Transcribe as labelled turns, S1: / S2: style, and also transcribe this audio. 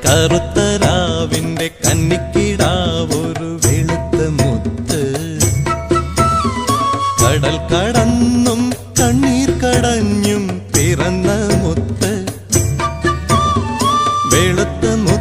S1: കറുത്തരാവിന്റെ കന്നിക്കിടാവൊരു വെളുത്ത മുത്ത്. കടൽ കടന്നും കണ്ണീർ കടഞ്ഞും പിറന്ന മുത്ത്. വെളുത്ത മുത്ത്